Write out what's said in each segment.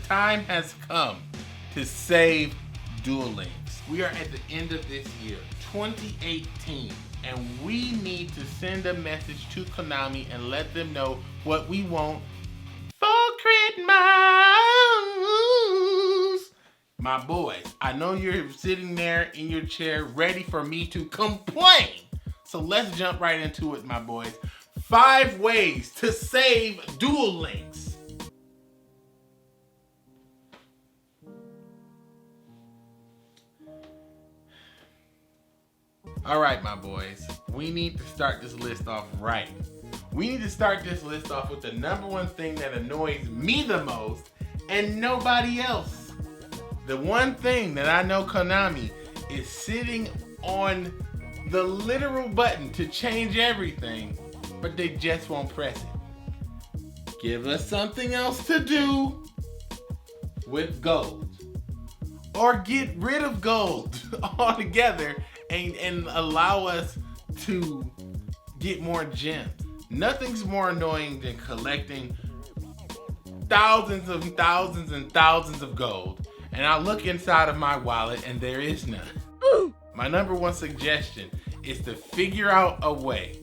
time has come to save Duel Links. We are at the end of this year, 2018, and we need to send a message to Konami and let them know what we want for Christmas. My boys, I know you're sitting there in your chair ready for me to complain. So let's jump right into it, my boys. 5 ways to save Duel Links. All right, my boys, we need to start this list off right. We need to start this list off with the number one thing that annoys me the most and nobody else. The one thing that I know Konami is sitting on the literal button to change everything, but they just won't press it. Give us something else to do with gold. Or get rid of gold altogether and allow us to get more gems. Nothing's more annoying than collecting thousands and thousands and thousands of gold, and I look inside of my wallet and there is none. My number one suggestion is to figure out a way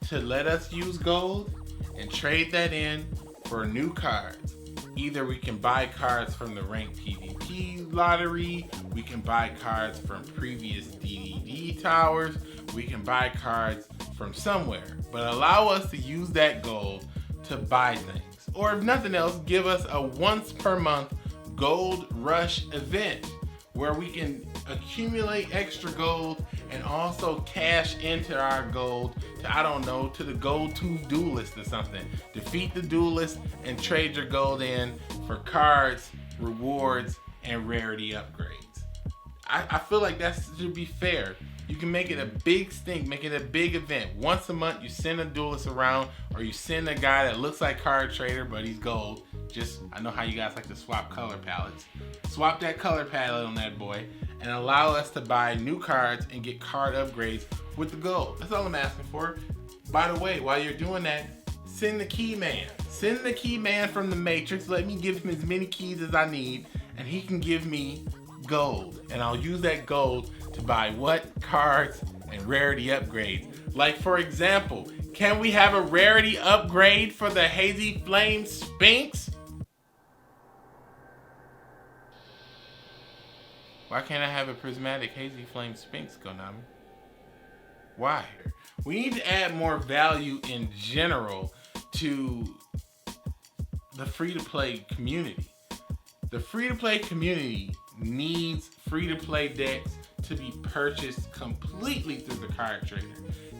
to let us use gold and trade that in for new cards. Either we can buy cards from the ranked PvP lottery, we can buy cards from previous DDD towers, we can buy cards from somewhere, but allow us to use that gold to buy things. Or if nothing else, give us a once per month gold rush event where we can accumulate extra gold and also cash into our gold to, I don't know, to the gold tooth duelist or something. Defeat the duelist and trade your gold in for cards, rewards, and rarity upgrades. I feel like that should be fair. You can make it a big stink, make it a big event. Once a month, you send a duelist around, or you send a guy that looks like Card Trader, but he's gold. I know how you guys like to swap color palettes. Swap that color palette on that boy, and allow us to buy new cards and get card upgrades with the gold. That's all I'm asking for. By the way, while you're doing that, send the key man. Send the key man from the Matrix. Let me give him as many keys as I need, and he can give me gold. And I'll use that gold to buy what? Cards and rarity upgrades. Like, for example, can we have a rarity upgrade for the Hazy Flame Sphinx? Why can't I have a prismatic Hazy Flame Sphinx, Konami? Why? We need to add more value in general to the free-to-play community. The free-to-play community needs free-to-play decks to be purchased completely through the card trader.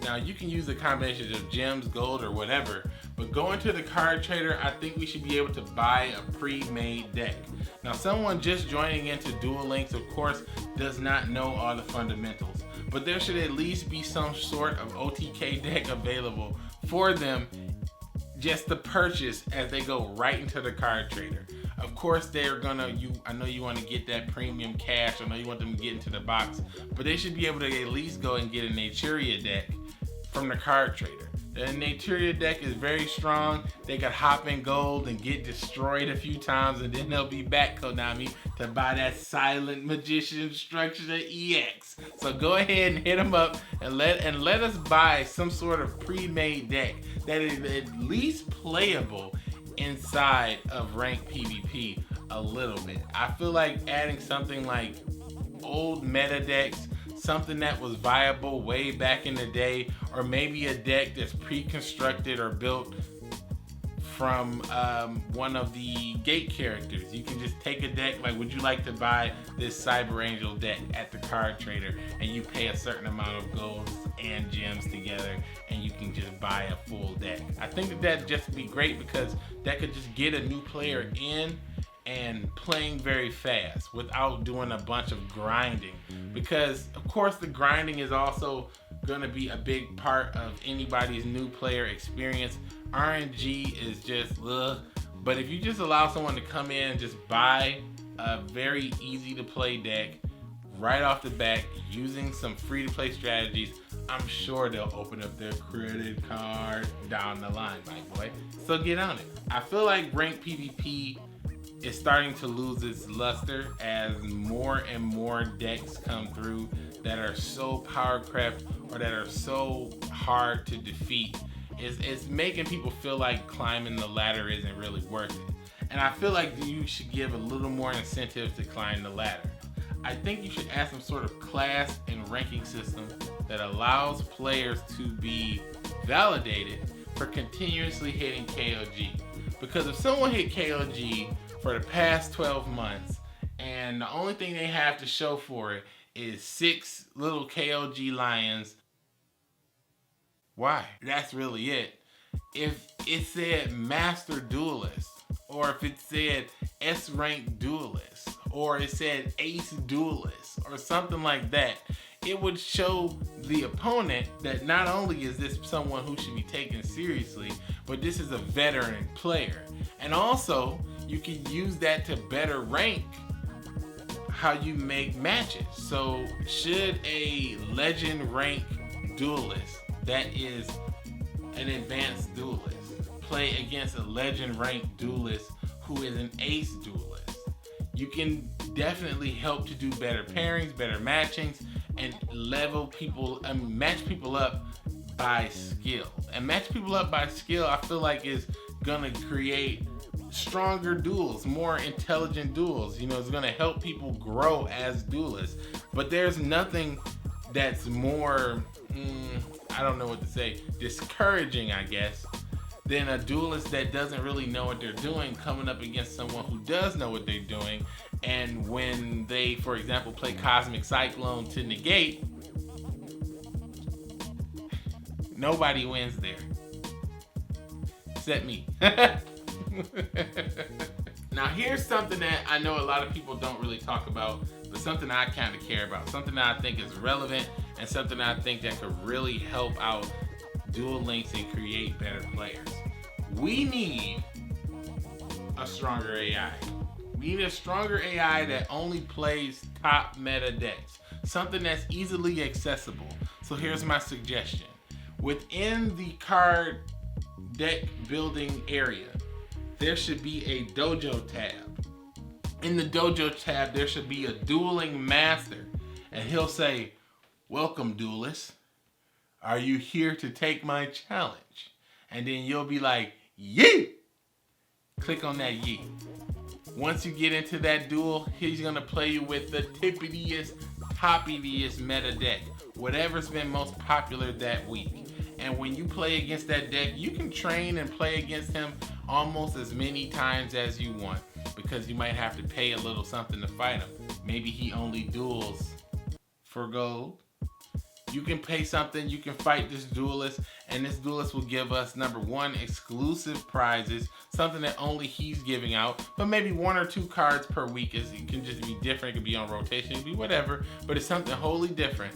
Now, you can use a combination of gems, gold, or whatever, but going to the card trader, I think we should be able to buy a pre-made deck. Now, someone just joining into Duel Links, of course, does not know all the fundamentals, but there should at least be some sort of OTK deck available for them just to purchase as they go right into the card trader. Of course, they're gonna, I know you want to get that premium cash, I know you want them to get into the box, but they should be able to at least go and get a Naturia deck from the card trader. The Naturia deck is very strong. They could hop in gold and get destroyed a few times, and then they'll be back, Konami, to buy that Silent Magician Structure EX. So go ahead and hit them up and let us buy some sort of pre-made deck that is at least playable inside of ranked PvP a little bit. I feel like adding something like old meta decks, something that was viable way back in the day, or maybe a deck that's pre-constructed or built from one of the gate characters. You can just take a deck, like, would you like to buy this Cyber Angel deck at the card trader, and you pay a certain amount of gold and gems together, and you can just buy a full deck. I think that that'd just be great, because that could just get a new player in and playing very fast without doing a bunch of grinding, because of course the grinding is also going to be a big part of anybody's new player experience. RNG is just ugh. But if you just allow someone to come in and just buy a very easy to play deck right off the bat using some free to play strategies, I'm sure they'll open up their credit card down the line, my boy. So get on it. I feel like ranked PvP is starting to lose its luster as more and more decks come through that are so power crept or that are so hard to defeat. It's making people feel like climbing the ladder isn't really worth it. And I feel like you should give a little more incentive to climb the ladder. I think you should add some sort of class and ranking system that allows players to be validated for continuously hitting KOG. Because if someone hit KOG for the past 12 months and the only thing they have to show for it is 6 little KOG lions, why? That's really it. If it said Master Duelist, or if it said S-Rank Duelist, or it said Ace Duelist, or something like that, it would show the opponent that not only is this someone who should be taken seriously, but this is a veteran player. And also, you can use that to better rank how you make matches. So, should a legend rank duelist that is an advanced duelist play against a legend ranked duelist who is an ace duelist, you can definitely help to do better pairings, better matchings, and level people, match people up by skill. And match people up by skill, I feel like is gonna create stronger duels, more intelligent duels. You know, it's gonna help people grow as duelists. But there's nothing that's more, I don't know what to say, discouraging, I guess, than a duelist that doesn't really know what they're doing coming up against someone who does know what they're doing. And when they, for example, play Cosmic Cyclone to negate, nobody wins there. Except me. Now here's something that I know a lot of people don't really talk about, but something I kind of care about. Something that I think is relevant and something I think that could really help out Duel Links and create better players. We need a stronger AI. We need a stronger AI that only plays top meta decks. Something that's easily accessible. So here's my suggestion. Within the card deck building area, there should be a dojo tab. In the dojo tab, there should be a dueling master. And he'll say, "Welcome, duelists. Are you here to take my challenge?" And then you'll be like, "Yee!" Click on that yee. Once you get into that duel, he's gonna play you with the tippitiest, toppiest meta deck. Whatever's been most popular that week. And when you play against that deck, you can train and play against him almost as many times as you want, because you might have to pay a little something to fight him. Maybe he only duels for gold. You can pay something, you can fight this duelist, and this duelist will give us, number one, exclusive prizes, something that only he's giving out, but maybe 1 or 2 cards per week. It can just be different, it could be on rotation, it could be whatever, but it's something wholly different.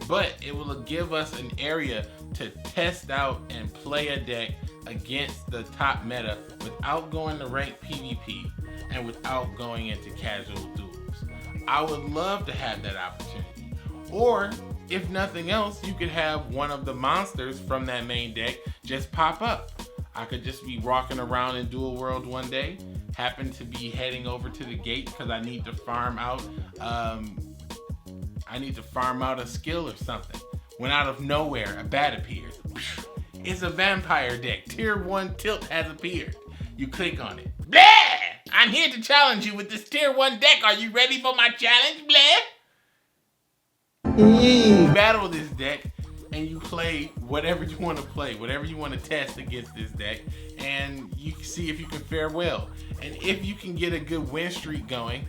But it will give us an area to test out and play a deck against the top meta without going to ranked PvP and without going into casual duels. I would love to have that opportunity. Or, if nothing else, you could have one of the monsters from that main deck just pop up. I could just be walking around in Duel World one day, happen to be heading over to the gate because I need to farm out a skill or something. When out of nowhere, a bat appears. It's a vampire deck. Tier 1 tilt has appeared. You click on it. Blah! I'm here to challenge you with this Tier 1 deck. Are you ready for my challenge, Blah? You battle this deck and you play whatever you want to play, whatever you want to test against this deck, and you see if you can fare well. And if you can get a good win streak going,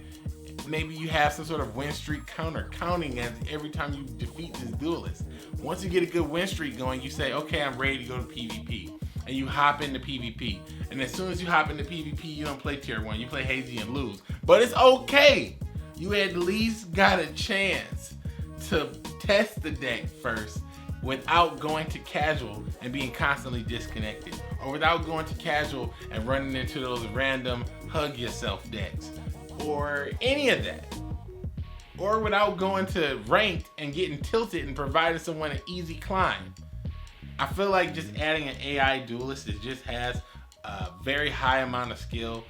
maybe you have some sort of win streak counter, counting as every time you defeat this duelist. Once you get a good win streak going, you say, okay, I'm ready to go to PvP. And you hop into PvP. And as soon as you hop into PvP, you don't play Tier 1, you play Hazy and lose. But it's okay. You at least got a chance to test the deck first without going to casual and being constantly disconnected. Or without going to casual and running into those random hug yourself decks. Or any of that. Or without going to ranked and getting tilted and providing someone an easy climb. I feel like just adding an AI duelist that just has a very high amount of skill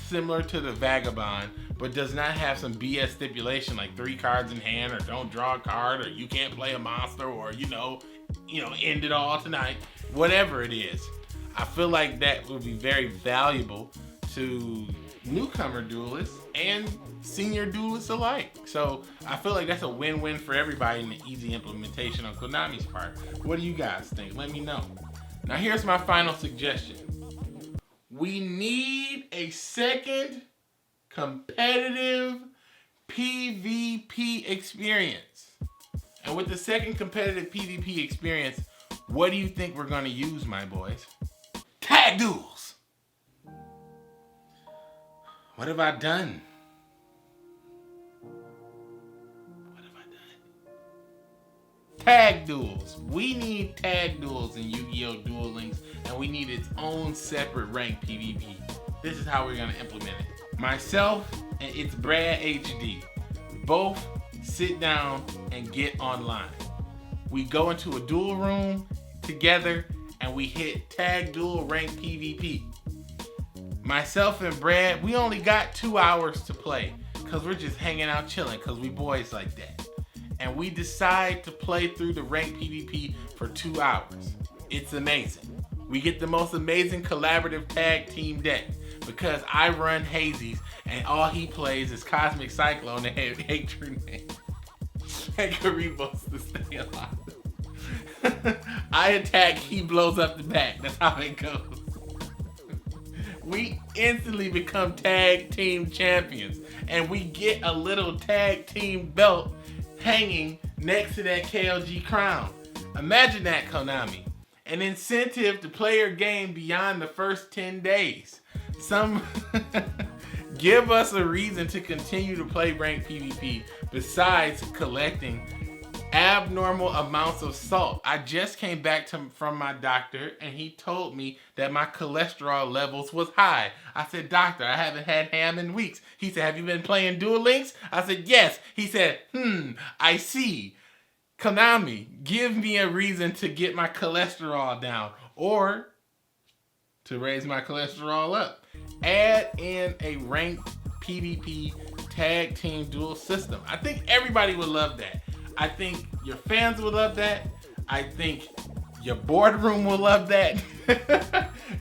similar to the Vagabond, but does not have some BS stipulation like 3 cards in hand, or don't draw a card, or you can't play a monster, or end it all tonight. Whatever it is, I feel like that would be very valuable to newcomer duelists and senior duelists alike. So I feel like that's a win-win for everybody in the easy implementation on Konami's part. What do you guys think? Let me know. Now here's my final suggestion. We need a second competitive PvP experience. And with the second competitive PvP experience, what do you think we're gonna use, my boys? Tag duels! What have I done? Tag duels. We need tag duels in Yu-Gi-Oh! Duel Links, and we need its own separate ranked PvP. This is how we're gonna implement it. Myself and it's Brad HD both sit down and get online. We go into a duel room together and we hit tag duel ranked PvP. Myself and Brad, we only got 2 hours to play because we're just hanging out chilling because we boys like that. And we decide to play through the ranked PvP for 2 hours. It's amazing. We get the most amazing collaborative tag team deck because I run Hazy's and all he plays is Cosmic Cyclone and Hatred Man and Karibos to stay alive. I attack, he blows up the back. That's how it goes. We instantly become tag team champions and we get a little tag team belt hanging next to that KLG crown. Imagine that, Konami. An incentive to play your game beyond the first 10 days. Give us a reason to continue to play ranked PvP besides collecting abnormal amounts of salt. I just came back from my doctor and he told me that my cholesterol levels was high. I said, doctor, I haven't had ham in weeks. He said, have you been playing Duel Links? I said, yes. He said, I see. Konami, give me a reason to get my cholesterol down or to raise my cholesterol up. Add in a ranked PvP tag team duel system. I think everybody would love that. I think your fans will love that. I think your boardroom will love that.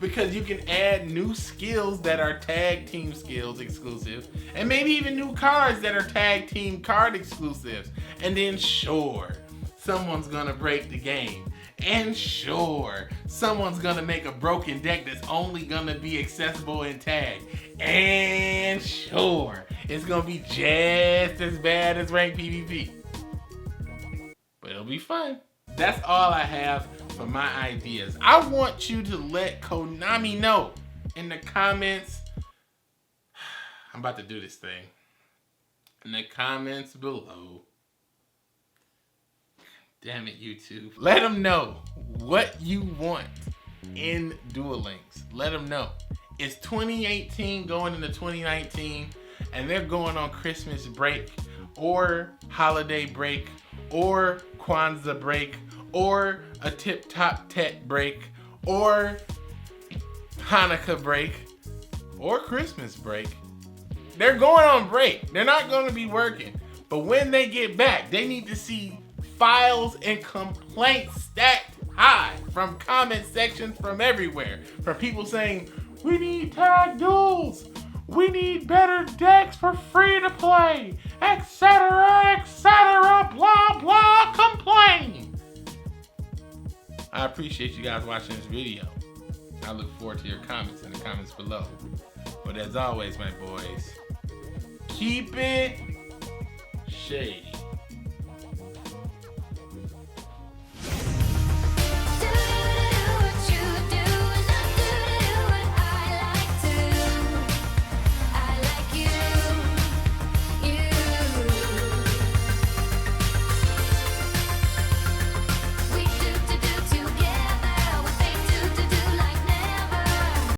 Because you can add new skills that are tag team skills exclusive. And maybe even new cards that are tag team card exclusives. And then sure, someone's gonna break the game. And sure, someone's gonna make a broken deck that's only gonna be accessible in tag. And sure, it's gonna be just as bad as ranked PvP. But it'll be fun. That's all I have for my ideas. I want you to let Konami know in the comments. I'm about to do this thing. In the comments below. Damn it, YouTube. Let them know what you want in Duel Links. Let them know. It's 2018 going into 2019 and they're going on Christmas break or holiday break or Kwanzaa break or a Tip Top Tet break or Hanukkah break or Christmas break. They're going on break. They're not going to be working. But when they get back, they need to see files and complaints stacked high from comment sections from everywhere. From people saying, we need tag duels. We need better decks for free to play, etc., blah, blah, complain. I appreciate you guys watching this video. I look forward to your comments in the comments below. But as always, my boys, keep it shady.